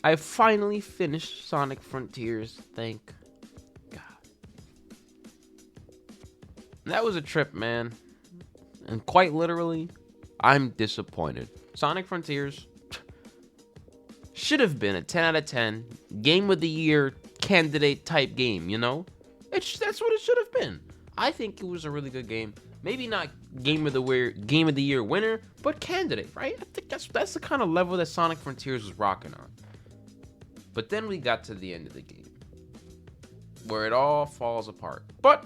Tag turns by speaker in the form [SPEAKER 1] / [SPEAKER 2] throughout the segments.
[SPEAKER 1] I finally finished Sonic Frontiers. Thank God. That was a trip, man. And quite literally, I'm disappointed. Sonic Frontiers should have been a 10 out of 10 game of the year candidate type game, you know? That's what it should have been. I think it was a really good game. Maybe not game of the year winner, but candidate, right? I think that's the kind of level that Sonic Frontiers was rocking on. But then we got to the end of the game, where it all falls apart. But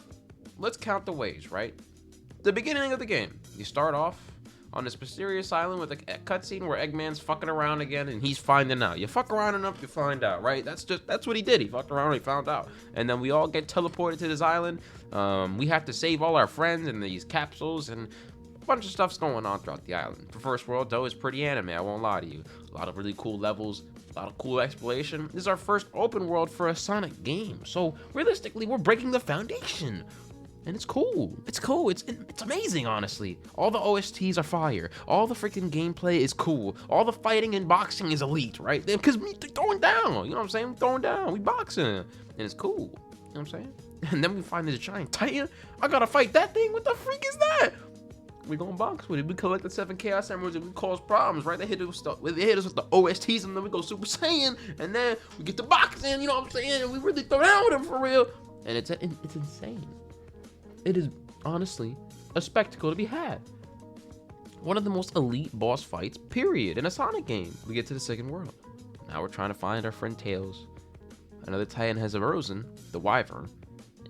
[SPEAKER 1] let's count the ways, right? The beginning of the game, you start off on this mysterious island with a cutscene where Eggman's fucking around again, and he's finding out. You fuck around enough, you find out, right? That's what he did. He fucked around, he found out, and then we all get teleported to this island. We have to save all our friends in these capsules, and a bunch of stuff's going on throughout the island. The first world, though, is pretty anime. I won't lie to you. A lot of really cool levels, a lot of cool exploration. This is our first open world for a Sonic game, so realistically, we're breaking the foundation. And it's cool. It's cool. It's amazing, honestly. All the OSTs are fire. All the freaking gameplay is cool. All the fighting and boxing is elite, right? Because they're throwing down. You know what I'm saying? We're throwing down. We boxing. And it's cool. You know what I'm saying? And then we find this giant titan. I gotta fight that thing. What the freak is that? We gonna box with it. We collect the 7 Chaos Emeralds and we cause problems, right? They hit us with the OSTs and then we go Super Saiyan. And then we get the boxing, you know what I'm saying? And we really throw down with them for real. And it's insane. It is honestly a spectacle to be had. One of the most elite boss fights, period, in a Sonic game. We get to the second world. Now we're trying to find our friend Tails. Another Titan has arisen, the Wyvern,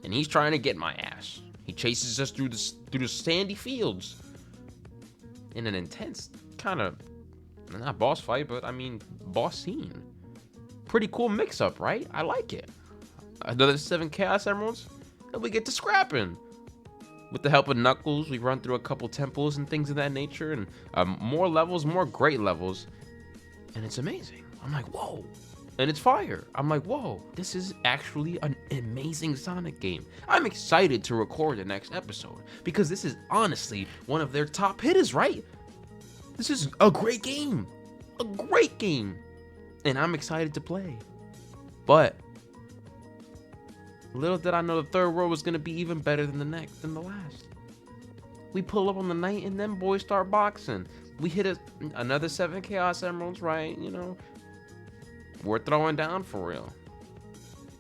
[SPEAKER 1] and he's trying to get my ass. He chases us through the sandy fields in an intense kind of, not boss fight, but I mean boss scene. Pretty cool mix-up, right? I like it. Another 7 Chaos Emeralds, and we get to scrapping. With the help of Knuckles, we run through a couple temples and things of that nature, and more levels, more great levels, and it's amazing. I'm like, whoa, and it's fire. I'm like, whoa, this is actually an amazing Sonic game. I'm excited to record the next episode, because this is honestly one of their top hitters, right? This is a great game, and I'm excited to play. But little did I know the third world was gonna be even better than the last. We pull up on the night and then boys start boxing. We hit another 7 Chaos Emeralds, right? You know, we're throwing down for real.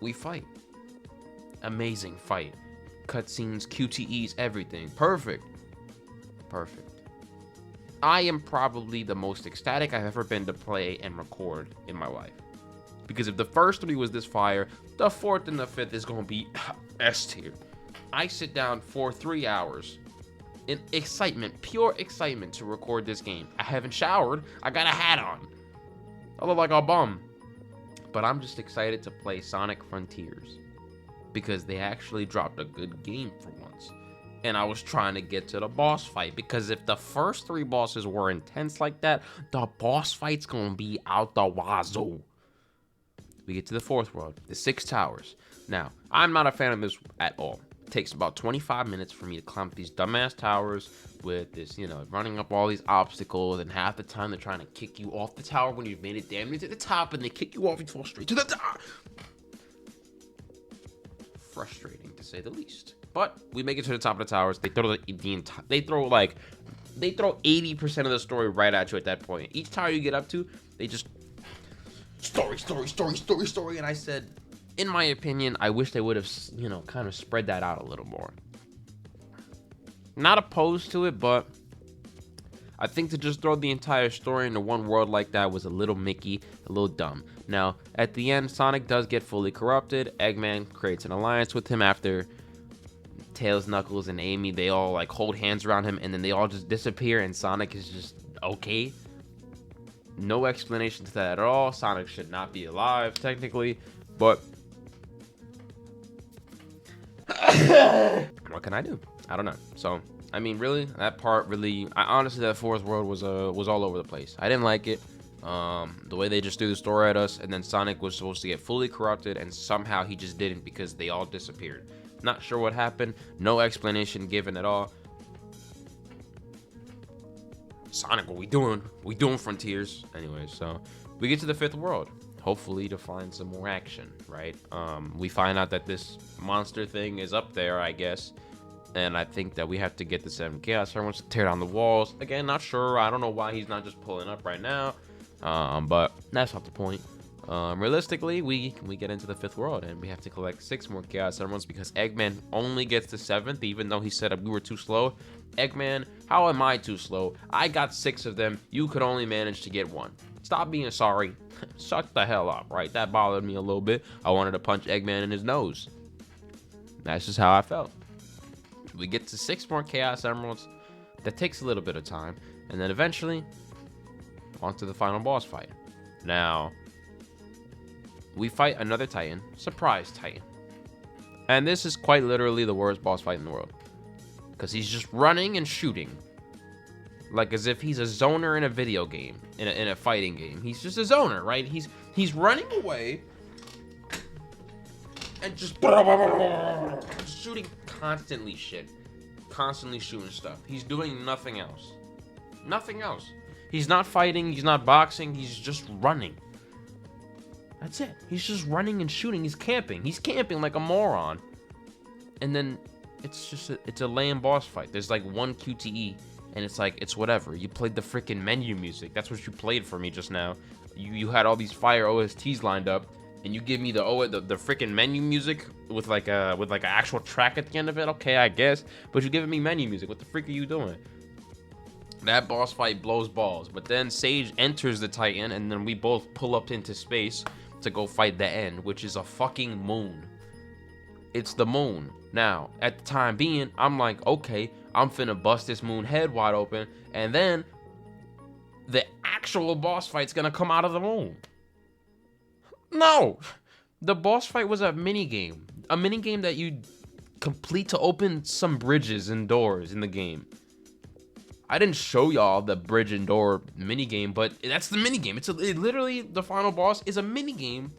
[SPEAKER 1] We fight. Amazing fight. Cutscenes, QTEs, everything. Perfect. I am probably the most ecstatic I've ever been to play and record in my life. Because if the first 3 was this fire, the 4th and the 5th is going to be S tier. I sit down for 3 hours in excitement, pure excitement to record this game. I haven't showered. I got a hat on. I look like a bum. But I'm just excited to play Sonic Frontiers because they actually dropped a good game for once. And I was trying to get to the boss fight because if the first 3 bosses were intense like that, the boss fight's going to be out the wazoo. We get to the 4th world, the 6 towers. Now, I'm not a fan of this at all. It takes about 25 minutes for me to climb these dumbass towers with this, you know, running up all these obstacles, and half the time they're trying to kick you off the tower when you've made it damn near to the top, and they kick you off and fall straight to the top. Frustrating, to say the least. But we make it to the top of the towers. They throw they throw 80% of the story right at you at that point. Each tower you get up to, they just story. And I said, in my opinion, I wish they would have, you know, kind of spread that out a little more. Not opposed to it, but I think to just throw the entire story into one world like that was a little Mickey, a little dumb. Now, at the end, Sonic does get fully corrupted. Eggman creates an alliance with him after Tails, Knuckles, and Amy, they all like hold hands around him, and then they all just disappear, and Sonic is just okay. No explanation to that at all. Sonic should not be alive, technically, but what can I do? I don't know. So, I mean, really, that part really, honestly, that 4th world was all over the place. I didn't like it. The way they just threw the story at us, and then Sonic was supposed to get fully corrupted, and somehow he just didn't because they all disappeared. Not sure what happened. No explanation given at all. Sonic, what we doing? We doing Frontiers. Anyway, so we get to the 5th world. hopefully to find some more action, right? We find out that this monster thing is up there, I guess. And I think that we have to get the 7 Chaos Emeralds to tear down the walls. Again, not sure. I don't know why he's not just pulling up right now. But that's not the point. Realistically, we get into the 5th world and we have to collect 6 more Chaos Emeralds because Eggman only gets the 7th, even though he said we were too slow. Eggman, how am I too slow? I got 6 of them. You could only manage to get 1. Stop being sorry. Shut the hell up, right? That bothered me a little bit. I wanted to punch Eggman in his nose. That's just how I felt. We get to 6 more Chaos Emeralds. That takes a little bit of time. And then eventually, on to the final boss fight. Now, we fight another Titan. Surprise Titan. And this is quite literally the worst boss fight in the world. Because he's just running and shooting. Like as if he's a zoner in a video game. In a fighting game. He's just a zoner, right? He's running away. And just shooting constantly shit. Constantly shooting stuff. He's doing nothing else. Nothing else. He's not fighting. He's not boxing. He's just running. That's it. He's just running and shooting. He's camping. He's camping like a moron. And then it's a lame boss fight. There's like 1 QTE. And it's like, it's whatever. You played the freaking menu music. That's what you played for me just now. You had all these fire OSTs lined up. And you give me the freaking menu music with like an actual track at the end of it. Okay, I guess. But you're giving me menu music. What the freak are you doing? That boss fight blows balls. But then Sage enters the Titan, and then we both pull up into space to go fight the end, which is a fucking moon. It's the moon. Now, at the time being, I'm like, okay, I'm finna bust this moon head wide open, and then the actual boss fight's gonna come out of the moon. No! The boss fight was a minigame. A minigame that you complete to open some bridges and doors in the game. I didn't show y'all the bridge and door minigame, but that's the minigame. It literally, the final boss is a minigame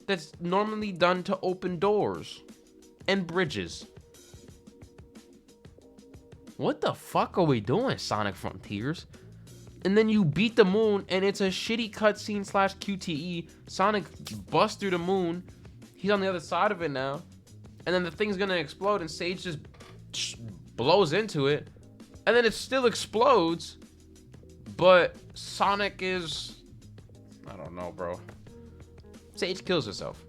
[SPEAKER 1] that's normally done to open doors and bridges. What the fuck are we doing, Sonic Frontiers? And then you beat the moon, and it's a shitty cutscene / QTE. Sonic busts through the moon. He's on the other side of it now. And then the thing's gonna explode, and Sage just blows into it. And then it still explodes. But Sonic is... I don't know, bro. Sage kills herself.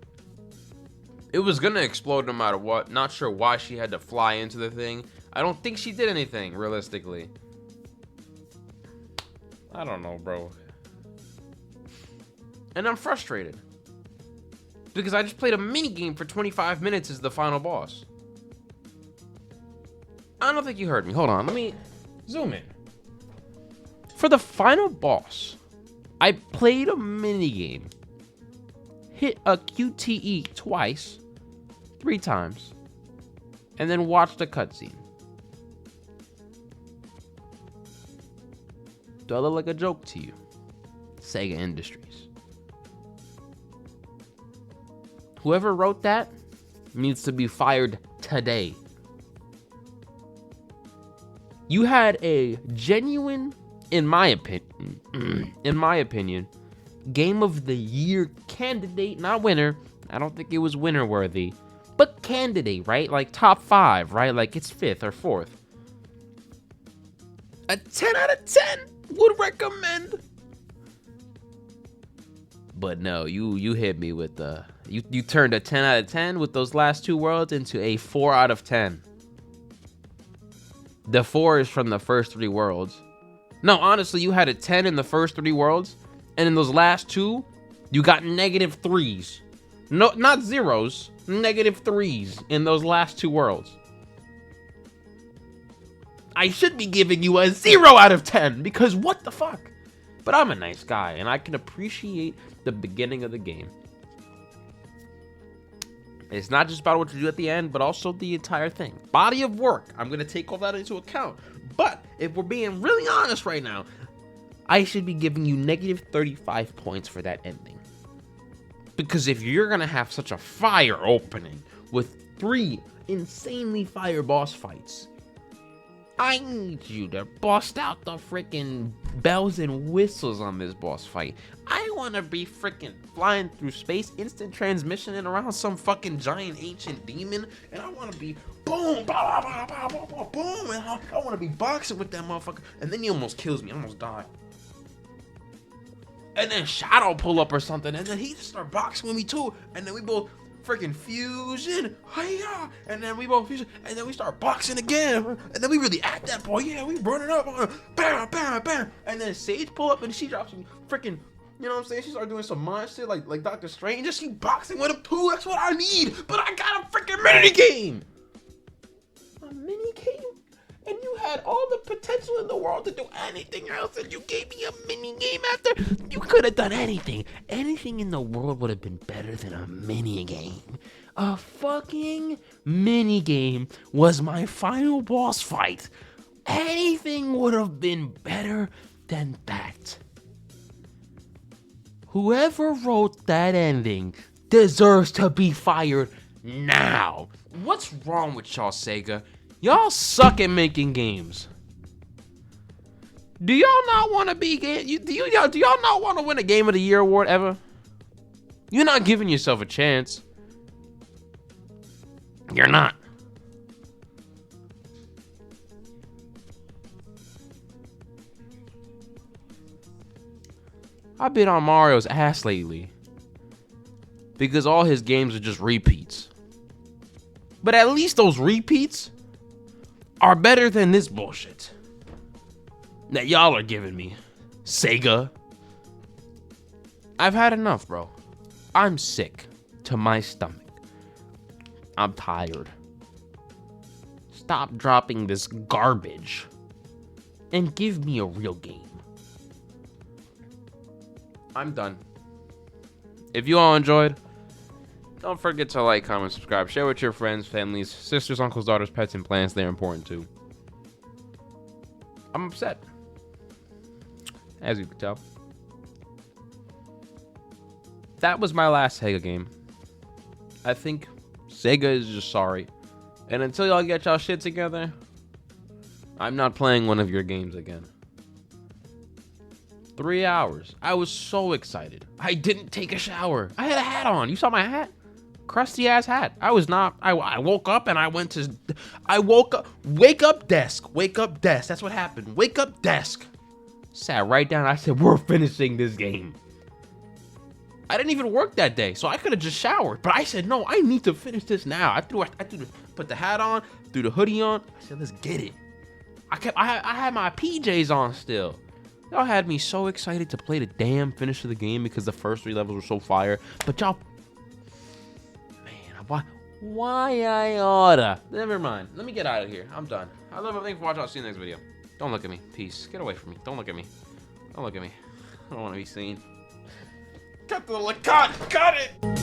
[SPEAKER 1] It was gonna explode no matter what. Not sure why she had to fly into the thing. I don't think she did anything, realistically. I don't know, bro. And I'm frustrated. Because I just played a minigame for 25 minutes as the final boss. I don't think you heard me. Hold on, let me zoom in. For the final boss, I played a minigame. Hit a QTE twice. 3 times. And then watched a cutscene. Do I look like a joke to you? Sega Industries. Whoever wrote that needs to be fired today. You had a genuine, in my opinion, Game of the Year candidate, not winner. I don't think it was winner worthy, but candidate, right? Like top 5, right? Like it's 5th or 4th. A 10 out of 10 would recommend. But no, you hit me with the... You turned a 10 out of 10 with those last 2 worlds into a 4 out of 10. The 4 is from the first 3 worlds. No, honestly, you had a 10 in the first 3 worlds, and in those last 2, you got -3s. No, not zeros, -3s in those last 2 worlds. I should be giving you a 0 out of 10, because what the fuck? But I'm a nice guy, and I can appreciate the beginning of the game. It's not just about what you do at the end, but also the entire thing. Body of work. I'm going to take all that into account. But if we're being really honest right now, I should be giving you -35 points for that ending. Because if you're going to have such a fire opening with 3 insanely fire boss fights, I need you to bust out the freaking bells and whistles on this boss fight. I want to be freaking flying through space, instant transmission and around some fucking giant ancient demon, and I want to be boom, bah, bah, bah, bah, bah, boom, and I want to be boxing with that motherfucker, and then he almost kills me. I almost die. And then Shadow pull up or something, and then he just start boxing with me too, and then we both freaking fusion, hiya, and then we both fusion, and then we start boxing again, and then we really at that point, yeah, we running up, bam, bam, bam, and then Sage pull up and she drops some freaking, you know what I'm saying? She started doing some mind shit like Doctor Strange, just keep boxing with him too. That's what I need. But I got a freaking mini game. A mini game? And you had all the potential in the world to do anything else, and you gave me a mini game after? You could have done anything. Anything in the world would have been better than a mini game. A fucking mini game was my final boss fight. Anything would have been better than that. Whoever wrote that ending deserves to be fired now. What's wrong with y'all, Sega? Y'all suck at making games. Do y'all not want to be do y'all not want to win a Game of the Year award ever? You're not giving yourself a chance. You're not. I've been on Mario's ass lately because all his games are just repeats. But at least those repeats are better than this bullshit that y'all are giving me, Sega. I've had enough, bro. I'm sick to my stomach. I'm tired. Stop dropping this garbage and give me a real game. I'm done. If you all enjoyed, don't forget to like, comment, subscribe, share with your friends, families, sisters, uncles, daughters, pets, and plants. They're important too. I'm upset, as you can tell. That was my last Sega game. I think Sega is just sorry. And until y'all get y'all shit together, I'm not playing one of your games again. 3 hours. I was so excited. I didn't take a shower. I had a hat on. You saw my hat? Crusty ass hat. I was not. I woke up and I went to. I woke up. Wake up desk. Wake up desk. That's what happened. Wake up desk. Sat right down. I said, we're finishing this game. I didn't even work that day, so I could have just showered. But I said, no, I need to finish this now. I put the hat on, threw the hoodie on. I said, let's get it. I had my PJs on still. Y'all had me so excited to play the damn finish of the game because the first 3 levels were so fire. But y'all, man, why I oughta? Never mind. Let me get out of here. I'm done. I love everything for watching. I'll see you in the next video. Don't look at me. Peace. Get away from me. Don't look at me. Don't look at me. I don't want to be seen. Cut the cut it.